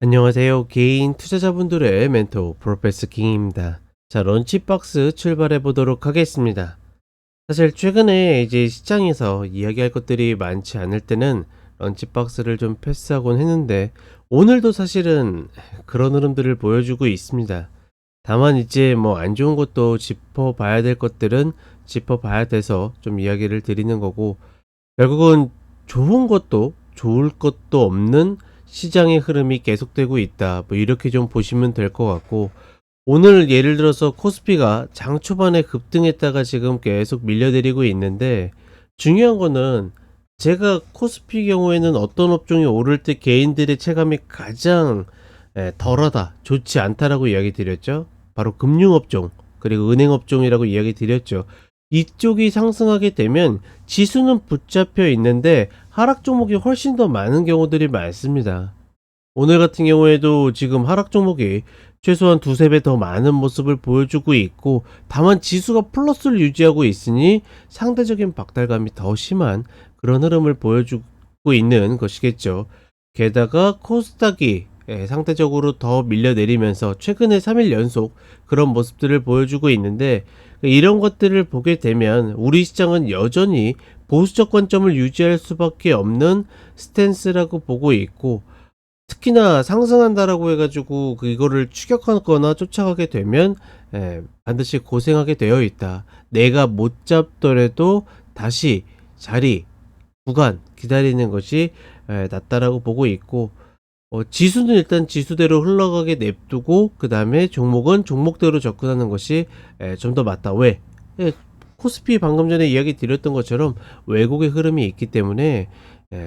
안녕하세요. 개인 투자자분들의 멘토 프로페서 킹입니다. 자, 런치박스 출발해 보도록 하겠습니다. 사실 최근에 이제 시장에서 이야기할 것들이 많지 않을 때는 런치박스를 좀 패스하곤 했는데 오늘도 사실은 그런 흐름들을 보여주고 있습니다. 다만 이제 뭐 안 좋은 것도 짚어봐야 될 것들은 짚어봐야 돼서 좀 이야기를 드리는 거고, 결국은 좋은 것도 좋을 것도 없는 시장의 흐름이 계속되고 있다, 뭐 이렇게 좀 보시면 될 것 같고, 오늘 예를 들어서 코스피가 장 초반에 급등했다가 지금 계속 밀려내리고 있는데, 중요한 거는 제가 코스피 경우에는 어떤 업종이 오를 때 개인들의 체감이 가장 덜하다, 좋지 않다라고 이야기 드렸죠. 바로 금융업종 그리고 은행업종이라고 이야기 드렸죠. 이쪽이 상승하게 되면 지수는 붙잡혀 있는데 하락 종목이 훨씬 더 많은 경우들이 많습니다. 오늘 같은 경우에도 지금 하락 종목이 최소한 두세 배 더 많은 모습을 보여주고 있고, 다만 지수가 플러스를 유지하고 있으니 상대적인 박탈감이 더 심한 그런 흐름을 보여주고 있는 것이겠죠. 게다가 코스닥이 상대적으로 더 밀려내리면서 최근에 3일 연속 그런 모습들을 보여주고 있는데, 이런 것들을 보게 되면 우리 시장은 여전히 보수적 관점을 유지할 수밖에 없는 스탠스라고 보고 있고, 특히나 상승한다라고 해가지고 이거를 추격하거나 쫓아가게 되면 반드시 고생하게 되어 있다. 내가 못 잡더라도 다시 자리, 구간 기다리는 것이 낫다라고 보고 있고, 지수는 일단 지수대로 흘러가게 냅두고 그 다음에 종목은 종목대로 접근하는 것이 좀 더 맞다. 왜? 코스피 방금 전에 이야기 드렸던 것처럼 왜곡의 흐름이 있기 때문에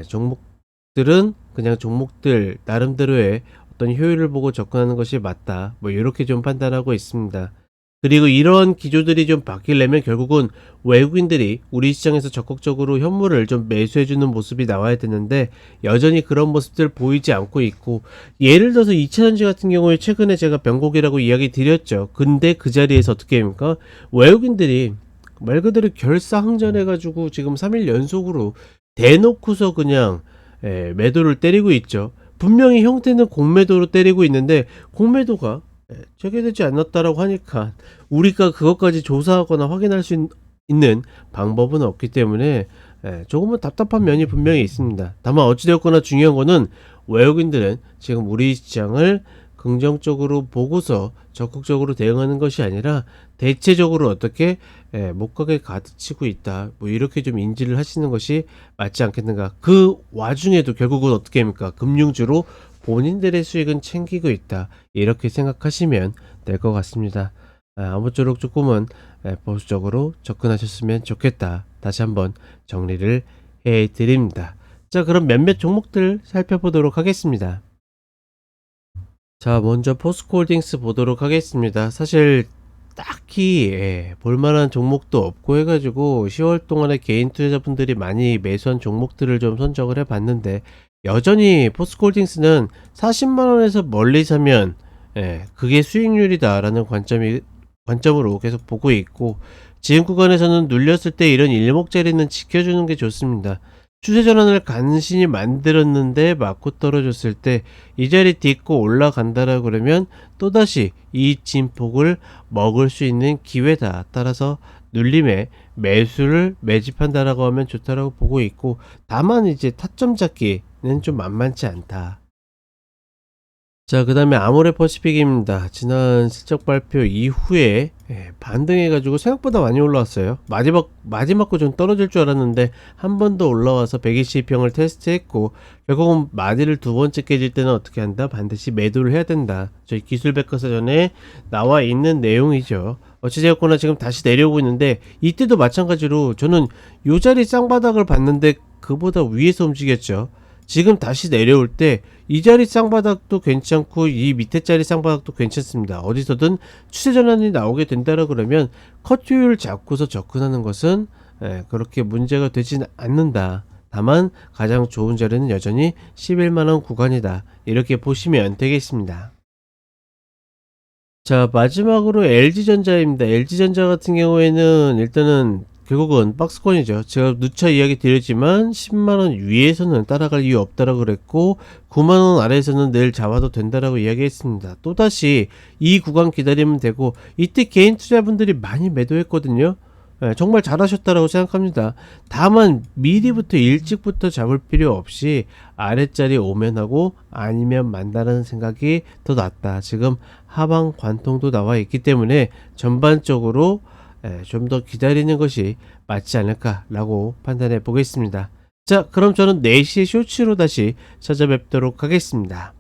종목들은 그냥 종목들 나름대로의 어떤 효율을 보고 접근하는 것이 맞다, 뭐 이렇게 좀 판단하고 있습니다. 그리고 이런 기조들이 좀 바뀌려면 결국은 외국인들이 우리 시장에서 적극적으로 현물을 좀 매수해주는 모습이 나와야 되는데, 여전히 그런 모습들 보이지 않고 있고, 예를 들어서 2차전지 같은 경우에 최근에 제가 변곡이라고 이야기 드렸죠. 근데 그 자리에서 어떻게 합니까? 외국인들이 말 그대로 결사항전해가지고 지금 3일 연속으로 대놓고서 그냥 매도를 때리고 있죠. 분명히 형태는 공매도로 때리고 있는데 공매도가 체결되지 않았다라고 하니까 우리가 그것까지 조사하거나 확인할 수 있는 방법은 없기 때문에 조금은 답답한 면이 분명히 있습니다. 다만 어찌되었거나 중요한 거는 외국인들은 지금 우리 시장을 긍정적으로 보고서 적극적으로 대응하는 것이 아니라 대체적으로 어떻게 못 가게 가르치고 있다, 뭐 이렇게 좀 인지를 하시는 것이 맞지 않겠는가. 그 와중에도 결국은 어떻게 합니까? 금융주로 본인들의 수익은 챙기고 있다, 이렇게 생각하시면 될 것 같습니다. 아무쪼록 조금은 보수적으로 접근하셨으면 좋겠다, 다시 한번 정리를 해 드립니다. 자, 그럼 몇몇 종목들 살펴보도록 하겠습니다. 자, 먼저 포스코홀딩스 보도록 하겠습니다. 사실 딱히 볼만한 종목도 없고 해가지고 10월 동안에 개인 투자자분들이 많이 매수한 종목들을 좀 선정을 해봤는데, 여전히 포스코홀딩스는 40만원에서 멀리 사면 그게 수익률이다 라는 관점으로 계속 보고 있고, 지금 구간에서는 눌렸을 때 이런 일목자리는 지켜주는 게 좋습니다. 추세 전환을 간신히 만들었는데 맞고 떨어졌을 때 이 자리 딛고 올라간다라 그러면 또다시 이 진폭을 먹을 수 있는 기회다. 따라서 눌림에 매수를 매집한다라고 하면 좋다라고 보고 있고, 다만 이제 타점 잡기는 좀 만만치 않다. 자, 그 다음에 아모레퍼시픽입니다. 지난 실적 발표 이후에 반등해가지고 생각보다 많이 올라왔어요. 마지막 거 좀 떨어질 줄 알았는데 한 번 더 올라와서 120평을 테스트했고, 결국은 마디를 두 번째 깨질 때는 어떻게 한다? 반드시 매도를 해야 된다. 저희 기술백과사전에 나와 있는 내용이죠. 어찌되었거나 지금 다시 내려오고 있는데, 이때도 마찬가지로 저는 요 자리 쌍바닥을 봤는데 그보다 위에서 움직였죠. 지금 다시 내려올 때 이 자리 쌍바닥도 괜찮고 이 밑에 자리 쌍바닥도 괜찮습니다. 어디서든 추세 전환이 나오게 된다라 그러면 컷 효율을 잡고서 접근하는 것은 그렇게 문제가 되진 않는다. 다만 가장 좋은 자리는 여전히 11만원 구간이다, 이렇게 보시면 되겠습니다. 자, 마지막으로 LG전자입니다. LG전자 같은 경우에는 일단은 결국은 박스권이죠. 제가 누차 이야기 드렸지만 10만원 위에서는 따라갈 이유 없다라고 그랬고 9만원 아래에서는 내일 잡아도 된다라고 이야기했습니다. 또다시 이 구간 기다리면 되고 이때 개인 투자분들이 많이 매도했거든요. 정말 잘하셨다라고 생각합니다. 다만 미리부터 일찍부터 잡을 필요 없이 아랫자리 오면 하고 아니면 만다는 생각이 더 낫다. 지금 하방 관통도 나와 있기 때문에 전반적으로 좀 더 기다리는 것이 맞지 않을까라고 판단해 보겠습니다. 자, 그럼 저는 4시에 쇼츠로 다시 찾아뵙도록 하겠습니다.